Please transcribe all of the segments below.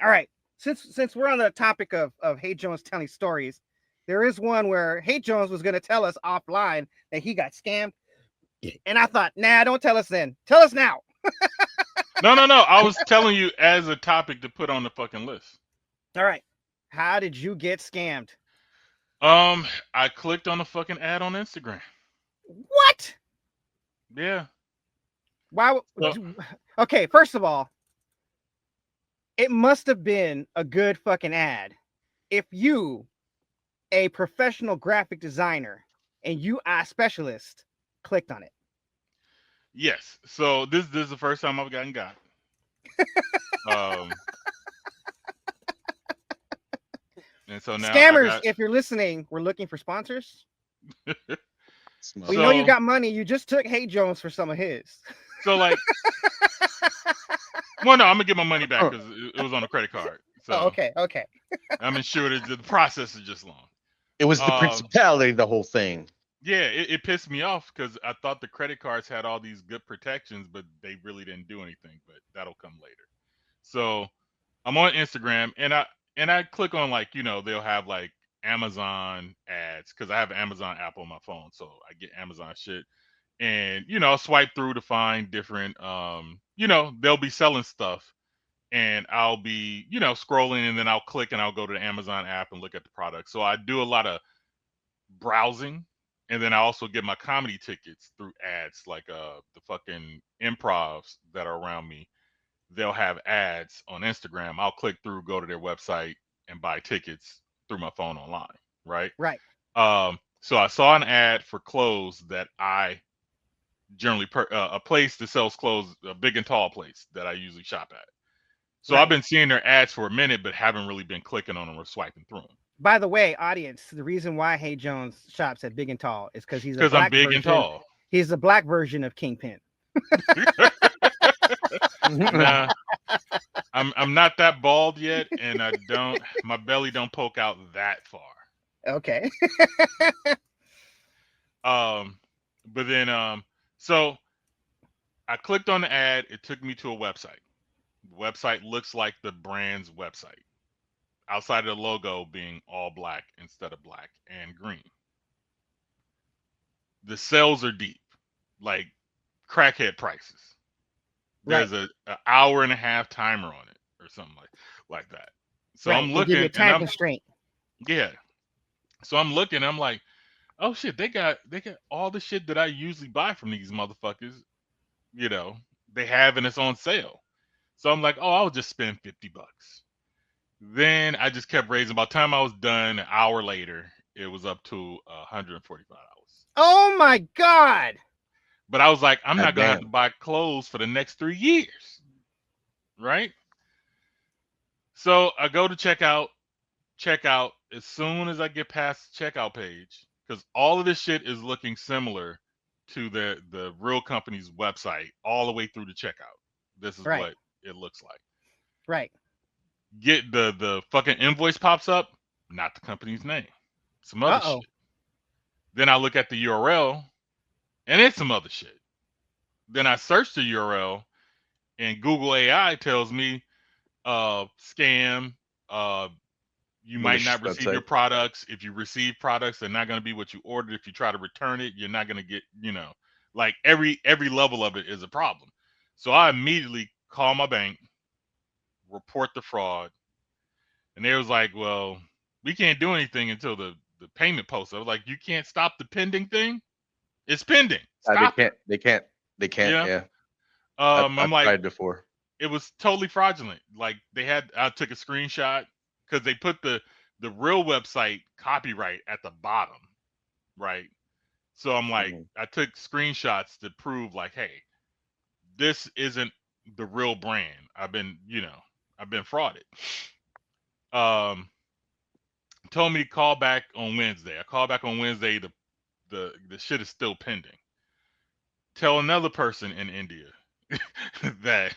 All right. Since we're on the topic of Hey Jones telling stories, there is one where Hey Jones was going to tell us offline that he got scammed, and I thought, nah, don't tell us then. Tell us now. No, no, no. I was telling you as a topic to put on the fucking list. All right. How did you get scammed? Um, I clicked on the fucking ad on Instagram. What? Yeah. Why? So Okay, first of all, it must have been a good fucking ad. If you, a professional graphic designer, and you, a specialist, clicked on it. yes. So this is the first time I've gotten got. Um, and so now I Scammers, got. if you're listening, we're looking for sponsors. We know you So got money. You just took Hey Jones for some of his. so like, well, no, I'm gonna get my money back because it was on a credit card. Oh, So okay, okay. I'm insured. The process is just long. It was the Um, principality, the whole thing. yeah, it pissed me off because I thought the credit cards had all these good protections, but they really didn't do anything. But that'll come later. So I'm on Instagram and I click on like they'll have like Amazon ads because I have an Amazon app on my phone, so I get Amazon shit and I'll swipe through to find different they'll be selling stuff and I'll be scrolling and then I'll click and I'll go to the Amazon app and look at the product. So I do a lot of browsing and then I also get my comedy tickets through ads like the fucking improvs that are around me. They'll have ads on Instagram. I'll click through, go to their website, and buy tickets through my phone online, right? Right, So I saw an ad for clothes that I generally a place that sells clothes, a big and tall place that I usually shop at. So I've right. been seeing their ads for a minute, but haven't really been clicking on them or swiping through them By the way, audience, the reason why Hey Jones shops at Big and Tall is because he's a because I'm black big and version. tall. He's a black version of Kingpin. Nah, I'm not that bald yet, and I don't my belly don't poke out that far. Okay. Um, but then so I clicked on the ad. It took me to a website. The website looks like the brand's website, outside of the logo being all black instead of black and green. The sales are deep, like crackhead prices. Right. There's a hour and a half timer on it or something like that. So Right. I'm They give you a looking and time constraint. yeah. So I'm looking. I'm like, oh shit, they got all the shit that I usually buy from these motherfuckers. You know, they have and it's on sale. So I'm like, oh, I'll just spend $50. Then I just kept raising. By the time I was done, an hour later, it was up to $145. Oh my God. But I was like, I'm God not gonna have to damn. buy clothes for the next 3 years, right? So I go to checkout as soon as I get past the checkout page, because all of this shit is looking similar to the real company's website all the way through the checkout. This is Right. what it looks like. Right. Get the fucking invoice pops up, not the company's name, some other Uh-oh. shit. Then I look at the URL and it's some other shit. Then I search the URL and Google AI tells me scam, uh you might Malicious not receive your website. products. If you receive products, they're not going to be what you ordered. If you try to return it, you're not going to get, like every level of it is a problem. So I immediately call my bank, report the fraud, and they was like, "Well, we can't do anything until the payment post." I was like, "You can't stop the pending thing? It's pending. They Stop it." can't. They can't. They can't. Yeah. Yeah. I've I'm I've like, tried before. it was totally fraudulent. Like I took a screenshot because they put the real website copyright at the bottom, right? So I'm like, Mhm. I took screenshots to prove like, hey, this isn't the real brand. I've been frauded. Um, told me to call back on Wednesday. I called back on Wednesday. The shit is still pending. Tell another person in India that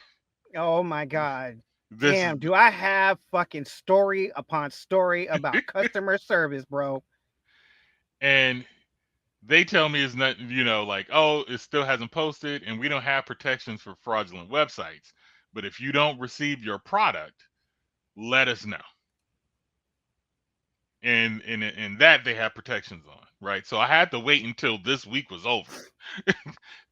Oh my God. this is Damn, do I have fucking story upon story about customer service, bro? and they tell me it's not, like, oh, it still hasn't posted and we don't have protections for fraudulent websites. But if you don't receive your product, let us know. And in that they have protections on, right? So I had to wait until this week was over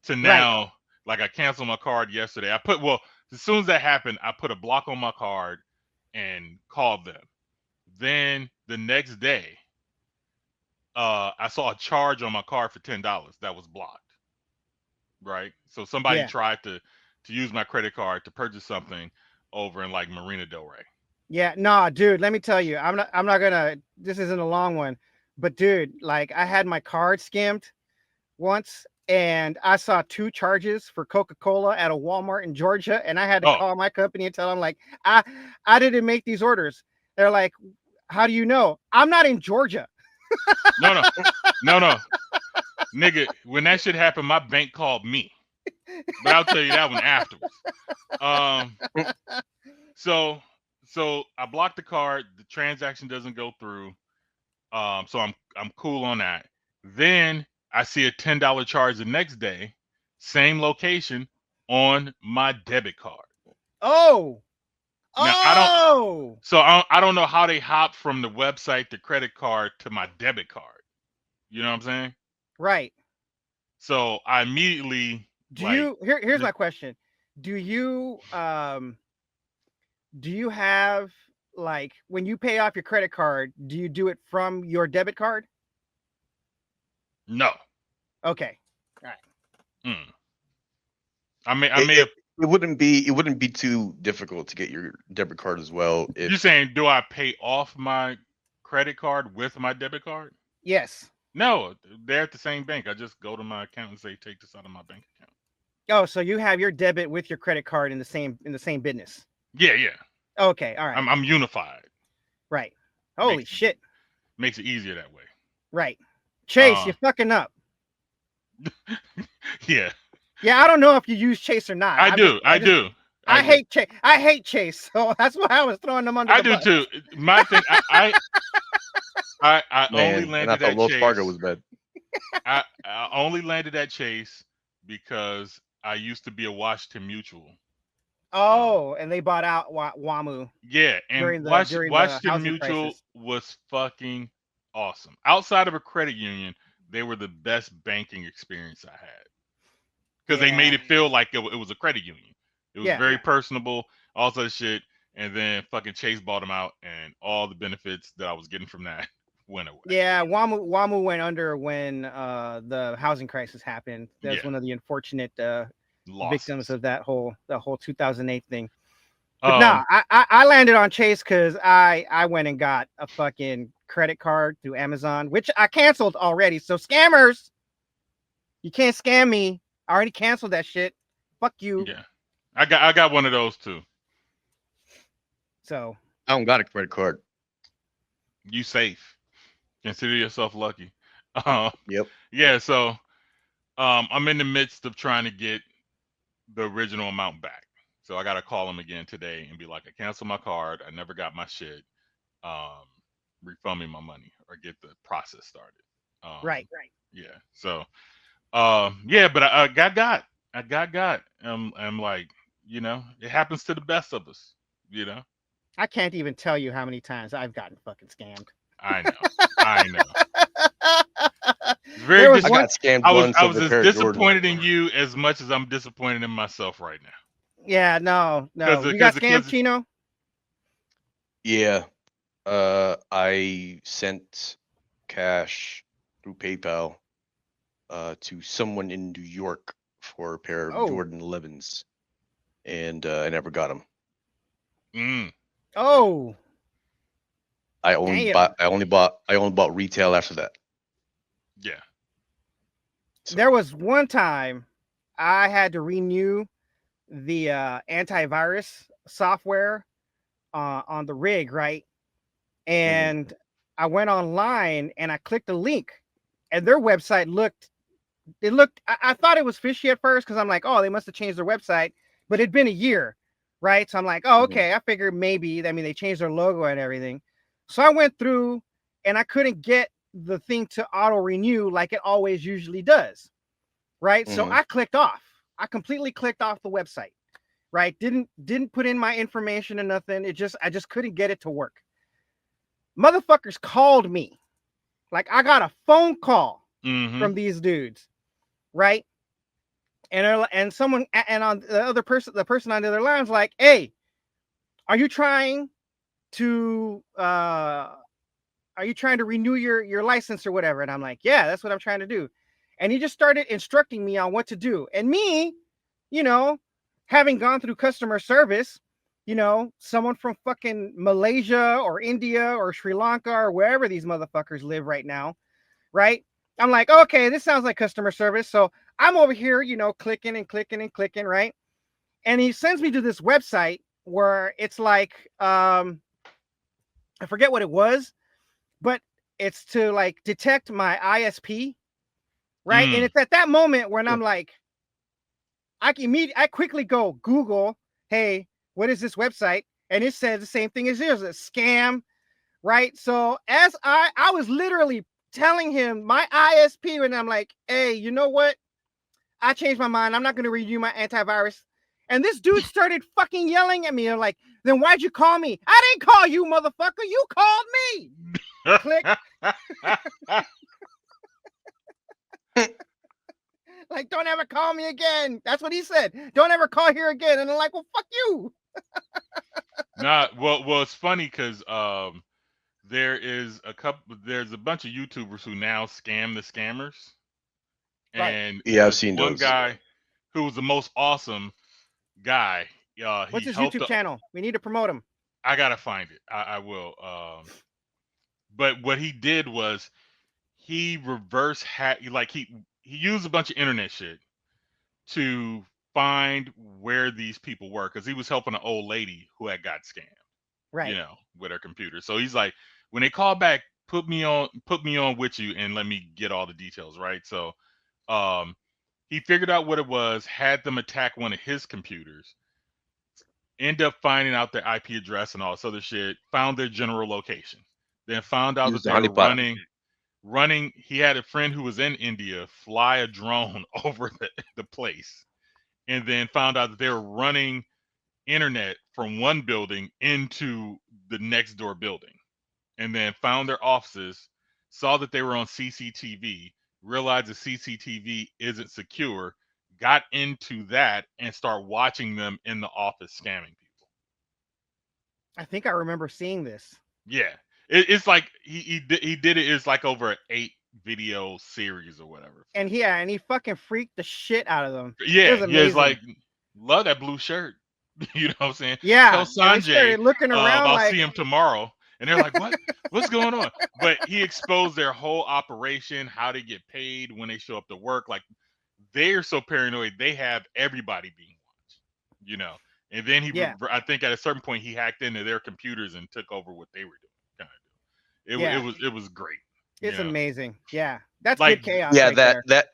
to now. Like I canceled my card yesterday. As soon as that happened, I put a block on my card and called them. Then the next day, I saw a charge on my card for $10 that was blocked. Right. So somebody Yeah. tried to use my credit card to purchase something over in like Marina Del Rey. Yeah, nah, dude, let me tell you, I'm not gonna, this isn't a long one, but dude, like I had my card skimmed once and I saw 2 charges for Coca-Cola at a Walmart in Georgia, and I had to Oh. call my company and tell them like, I didn't make these orders. They're like, how do you know? I'm not in Georgia. No. Nigga, when that shit happened, my bank called me. But I'll tell you that one afterwards. So I blocked the card, the transaction doesn't go through. So I'm cool on that. Then I see a $10 charge the next day, same location on my debit card. Oh. Now, I don't know how they hop from the website, the credit card to my debit card. You know what I'm saying? Right. So I immediately here's my question. Do you have, like, when you pay off your credit card, do you do it from your debit card? No. Okay. All right. It wouldn't be too difficult to get your debit card as well. If you're saying, do I pay off my credit card with my debit card? Yes. No, they're at the same bank. I just go to my account and say, take this out of my bank account. Oh, so you have your debit with your credit card in the same business? Yeah. Okay, all right. I'm unified. Right. Holy shit. Makes it easier that way. Right. Chase, you're fucking up. Yeah. Yeah, I don't know if you use Chase or not. I do. I hate Chase. I hate Chase, so that's why I was throwing them under the bus. I do too. My thing, I only landed I thought at Wells Chase. Fargo was bad. I only landed at Chase because I used to be a Washington Mutual. Oh, and they bought out WAMU. Yeah, and Washington Mutual was fucking awesome. Outside of a credit union, they were the best banking experience I had. Because they made it feel like it was a credit union. It was very personable, all that shit. And then fucking Chase bought them out, and all the benefits that I was getting from that went away. Yeah, WAMU went under when the housing crisis happened. That's one of the unfortunate victims of that whole 2008 thing. But no, I landed on Chase because I went and got a fucking credit card through Amazon, which I canceled already. So scammers, you can't scam me. I already canceled that shit. Fuck you. Yeah, I got one of those too. So I don't got a credit card. You safe. Consider yourself lucky. Yep. Yeah. So, I'm in the midst of trying to get the original amount back. So I got to call them again today and be like, I canceled my card. I never got my shit. Refund me my money or get the process started. Right. Yeah. So, yeah, but I got. I'm like, it happens to the best of us, I can't even tell you how many times I've gotten fucking scammed. I know. I got scammed I was once. as disappointed in you as much as I'm disappointed in myself right now. Yeah, no. You got scammed, Chino? Yeah. I sent cash through PayPal to someone in New York for a pair of Jordan 11s, and I never got them. Oh. I only bought retail after that. Yeah. So. There was one time I had to renew the antivirus software on the rig, right? And I went online and I clicked a link, and their website looked. I thought it was fishy at first because I'm like, oh, they must have changed their website, but it'd been a year, right? So I'm like, oh, okay. I figured maybe, they changed their logo and everything. So I went through and I couldn't get the thing to auto renew like it always usually does, right? So I clicked off. I completely clicked off the website, right? Didn't put in my information and nothing. I just couldn't get it to work. Motherfuckers called me. Like I got a phone call from these dudes, right? And someone and on the person on the other line's like, "Hey, are you trying to renew your license or whatever?" And I'm like, "Yeah, that's what I'm trying to do." And he just started instructing me on what to do. And me, you know, having gone through customer service, someone from fucking Malaysia or India or Sri Lanka or wherever these motherfuckers live right now, right? I'm like, okay, this sounds like customer service. So I'm over here, clicking and clicking and clicking, right? And he sends me to this website where it's like, I forget what it was, but it's to like detect my ISP, right? And it's at that moment when I'm like, I quickly go Google, hey, what is this website? And it says the same thing as yours, a scam, right? So as I was literally telling him my ISP, and I'm like, hey, you know what? I changed my mind. I'm not going to renew my antivirus. And this dude started fucking yelling at me. I'm like, then why'd you call me? I didn't call you, motherfucker. You called me. Click. Like, don't ever call me again. That's what he said. Don't ever call here again. And I'm like, well, fuck you. Well, it's funny because there's a bunch of YouTubers who now scam the scammers, Right. and Yeah, I've there's seen one those. guy who was the most awesome guy. What's He his helped. YouTube channel? We need to promote him. I gotta find it. I will. But what he did was he reverse hack. Like he used a bunch of internet shit to find where these people were because he was helping an old lady who had got scammed. Right. With her computer. So he's like, when they call back, put me on with you and let me get all the details, right? So he figured out what it was, had them attack one of his computers, end up finding out their IP address and all this other shit, found their general location, then found out Use that the they were honeypot. running. He had a friend who was in India fly a drone over the place, and then found out that they were running internet from one building into the next door building, and then found their offices, saw that they were on CCTV, realized the CCTV isn't secure, got into that and start watching them in the office scamming people. I think I remember seeing this. Yeah. It's like he did it. It's like over an 8-video series or whatever. And he fucking freaked the shit out of them. Yeah, It was amazing. it's like, love that blue shirt. You know what I'm saying? Yeah. Tell And they Sanjay started looking around I'll like, see him tomorrow. And they're like, what? What's going on? But he exposed their whole operation, how they get paid when they show up to work. Like, they're so paranoid, they have everybody being watched. And then I think at a certain point, he hacked into their computers and took over what they were doing. Kind of. It was great. It's amazing. Yeah. That's like, good chaos. Yeah, right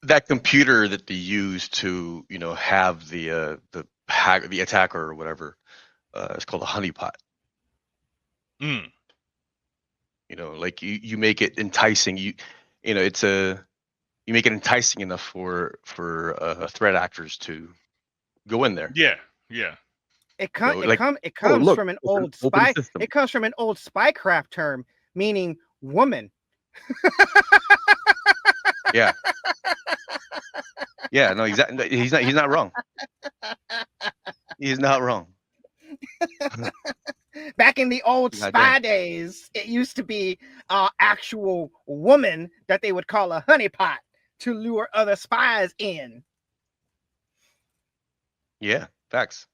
that computer that they use to have the attacker or whatever, it's called a honeypot. Like you make it enticing. You make it enticing enough for threat actors to go in there. Yeah. It comes from an old spy. It comes from an old spycraft term meaning woman. Yeah. Yeah. No, exactly. He's not wrong. He's not wrong. Back in the old spy days, it used to be an actual woman that they would call a honeypot to lure other spies in. Yeah, facts.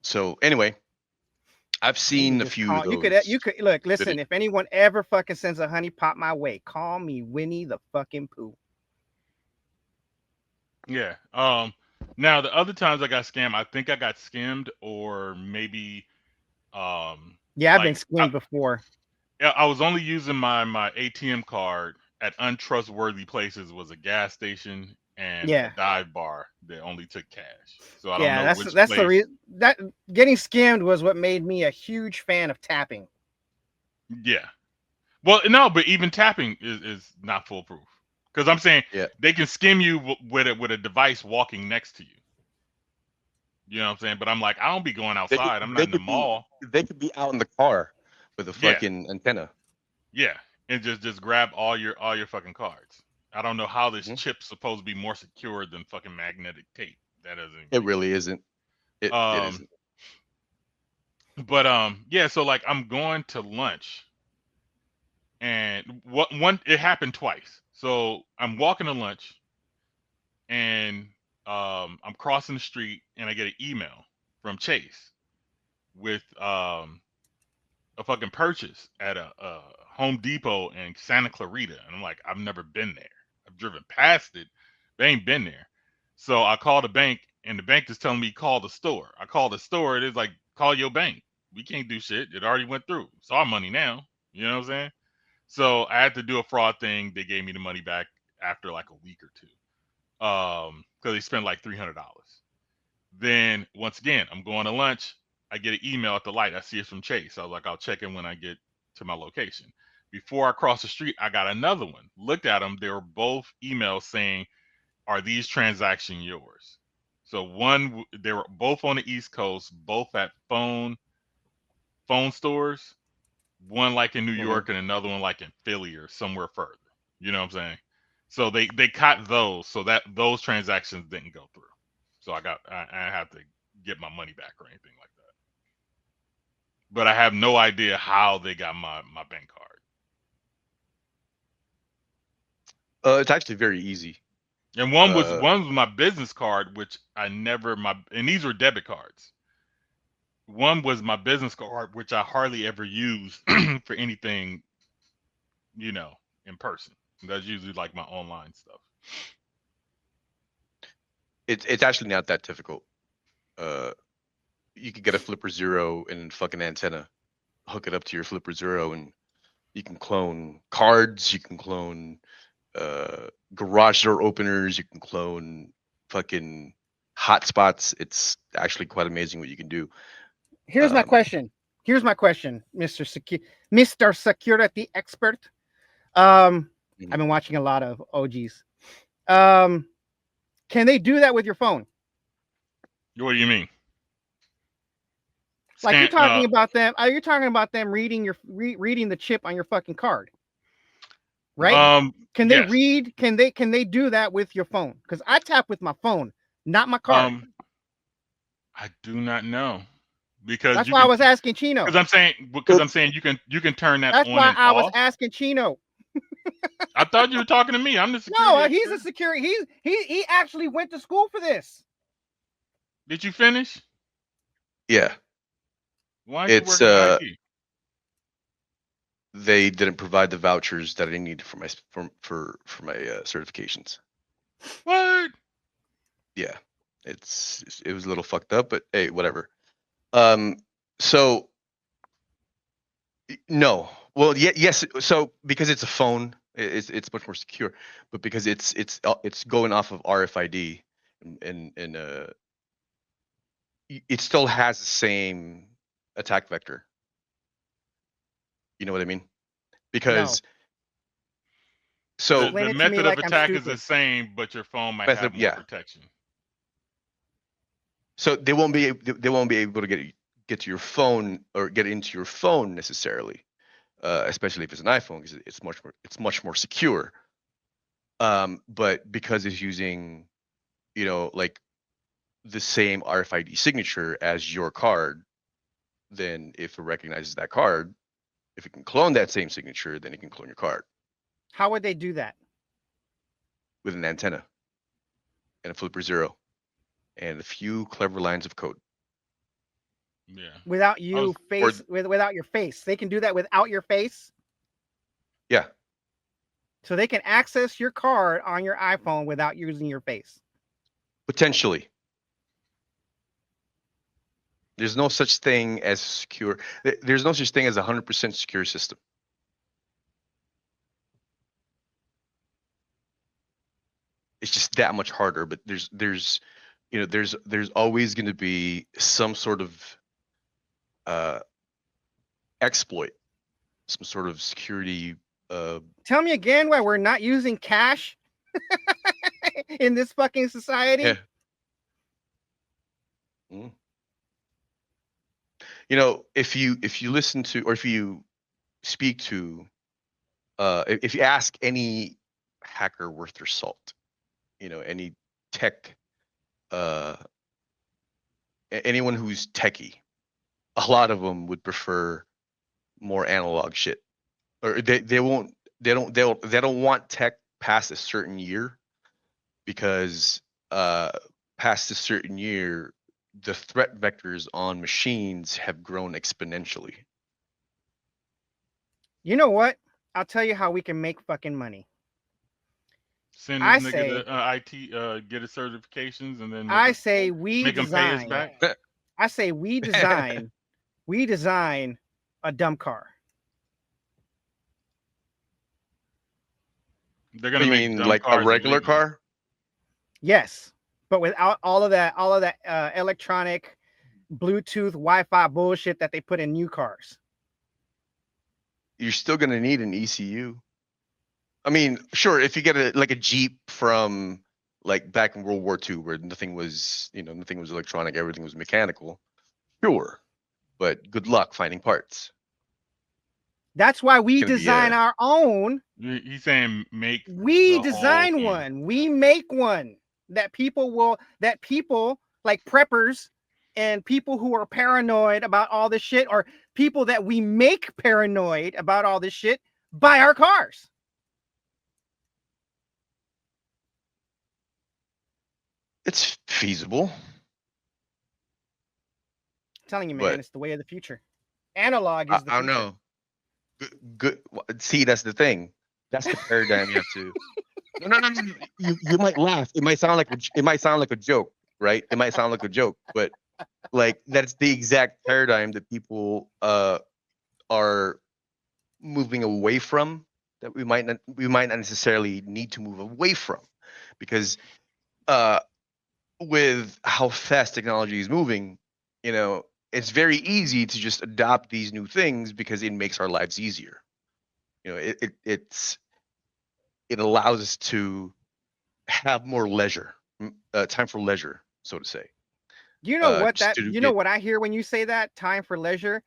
So anyway, I've seen a few of those. You could look, listen, if anyone ever fucking sends a honeypot my way, call me Winnie the fucking Pooh. Yeah. Now the other times I got scammed, I think I got skimmed, or maybe yeah, I've been skimmed before. I was only using my ATM card at untrustworthy places. Was a gas station and a dive bar that only took cash. So I don't know which that's place. the reason that getting scammed was what made me a huge fan of tapping. Yeah. Well, no, but even tapping is not foolproof. Because I'm saying they can skim you with a device walking next to you. You know what I'm saying? But I'm like, I don't be going They could, outside. I'm not they in the could be mall. they could be out in the car with a Yeah, fucking antenna. yeah, and just grab all your fucking cards. I don't know how this Mhm. chip's supposed to be more secure than fucking magnetic tape. That doesn't even It make really sense. isn't. It Um, isn't. but yeah. So like, I'm going to lunch, and what one it happened twice. So I'm walking to lunch, and I'm crossing the street, and I get an email from Chase with a fucking purchase at a Home Depot in Santa Clarita, and I'm like, I've never been there. I've driven past it, but ain't been there. So I called the bank, and the bank is telling me call the store. I call the store, it is like, call your bank. We can't do shit. It already went through. It's our money now. You know what I'm saying? So I had to do a fraud thing. They gave me the money back after like a week or two. Because they spent like $300. Then once again, I'm going to lunch. I get an email at the light. I see it's from Chase. I was like, I'll check in when I get to my location. Before I cross the street, I got another one. Looked at them. They were both emails saying, "Are these transactions yours?" So one, they were both on the East Coast, both at phone stores. One like in New Hmm. York and another one like in Philly or somewhere further. You know what I'm saying? So they caught those, so that those transactions didn't go through. So I have to get my money back or anything like that. But I have no idea how they got my bank card. It's actually very easy. And Uh, one was my business card, which I never and these were debit cards. One was my business card, which I hardly ever use for anything, you know, in person. That's usually like my online stuff. it's actually not that difficult. Uh, you could get a Flipper Zero and fucking antenna, hook it up to your Flipper Zero, and you can clone cards. You can clone garage door openers. You can clone fucking hotspots. It's actually quite amazing what you can do. Here's my Um, question. Mr. Security Expert. I've been watching a lot of OGs. Can they do that with your phone? What do you mean? Like you're Scan, talking about them? You're talking about them reading reading the chip on your fucking card, right? Can they yes. read? Can they do that with your phone? Because I tap with my phone, not my card. I do not know because That's you why I can. was asking Chino. Because I'm saying you can turn that That's on why and I was off. asking Chino. I thought you were talking to me. I'm the security No, he's a expert. security. He actually went to school for this. Did you finish? yeah, Why aren't you it's working in IT? they didn't provide the vouchers that I need for my for my certifications. What? Yeah, it was a little fucked up, but hey, whatever. Um, so no, well, yes. So because it's a phone, it's much more secure, but because it's going off of RFID, and it still has the same attack vector. You know what I mean? No, Because so explain The it to me method of like I'm attack is the stupid. same, but your phone might have method, more yeah. protection. So they won't be able to get to your phone or get into your phone necessarily, especially if it's an iPhone, because it's much more secure. But because it's using, like the same RFID signature as your card, then if it recognizes that card, if it can clone that same signature, then it can clone your card How would they do that? with an antenna and a Flipper Zero and a few clever lines of code. Yeah. Without I was you without your face. They can do that without your face. Yeah, So they can access your card on your iPhone without using your face. potentially. There's no such thing as secure. There's no such thing as a 100% secure system. It's just that much harder. But there's always going to be some sort of exploit, some sort of security. Tell me again why we're not using cash in this fucking society. Yeah. Mm. You know, if you listen to, or if you speak to, if you ask any hacker worth their salt, you know, any tech, anyone who's techie, a lot of them would prefer more analog shit, or they won't, they don't want tech past a certain year, because past a certain year, the threat vectors on machines have grown exponentially. You know what? I'll tell you how we can make fucking money. Send I this nigga say, to IT, get his certifications, and then I say we make him pay us design. back. I say we design a dump car. They're I gonna make mean, dumb like a cars regular illegal. car? Yes, but without all of that electronic, Bluetooth, Wi-Fi bullshit that they put in new cars. You're still gonna need an ECU. I mean, sure, if you get a Jeep from like back in World War II, where nothing was, you know, nothing was electronic, everything was mechanical, sure, but good luck finding parts. That's why we It's gonna be design our own. He's saying make We the whole design thing. one. We make one that people like preppers and people who are paranoid about all this shit, or people that we make paranoid about all this shit, buy our cars. It's feasible. I'm telling you, man, But it's the way of the future. Analog is the I don't future. know. Good. See, that's the thing. That's the paradigm you have to. No. You might laugh. It might sound like a joke, right? It might sound like a joke, but like that's the exact paradigm that people are moving away from. That we might not necessarily need to move away from, because with how fast technology is moving, you know, it's very easy to just adopt these new things because it makes our lives easier. You know, it allows us to have more leisure, time for leisure, so to say. You know what Just that to you know get- what I hear when you say that, time for leisure?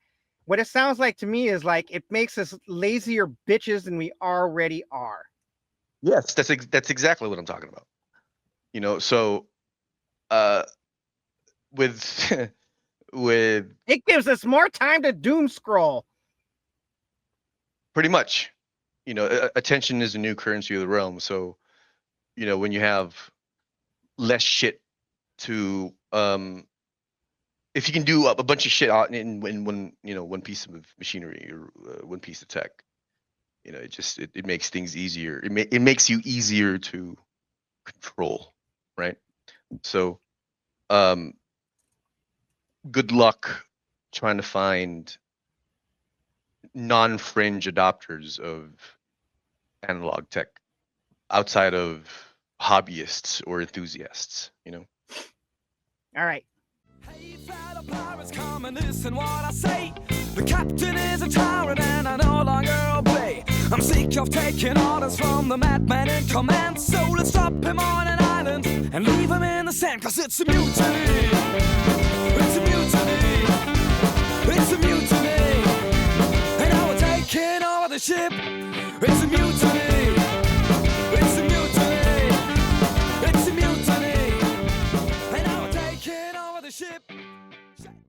What it sounds like to me is like it makes us lazier bitches than we already are. Yes, that's exactly what I'm talking about. You know, so with with It gives us more time to doom scroll. pretty much, you know, attention is a new currency of the realm. So, you know, when you have less shit to if you can do a bunch of shit out in one, you know, one piece of machinery, or one piece of tech, you know, it makes things easier. It makes you easier to control, right? So good luck trying to find non-fringe adopters of analog tech outside of hobbyists or enthusiasts, you know. All right. Hey, fellow pirates, come and listen what I say. The captain is a tyrant and I no longer obey. I'm sick of taking orders from the madman in command. So let's drop him on an island and leave him in the sand, 'cause it's a mutiny.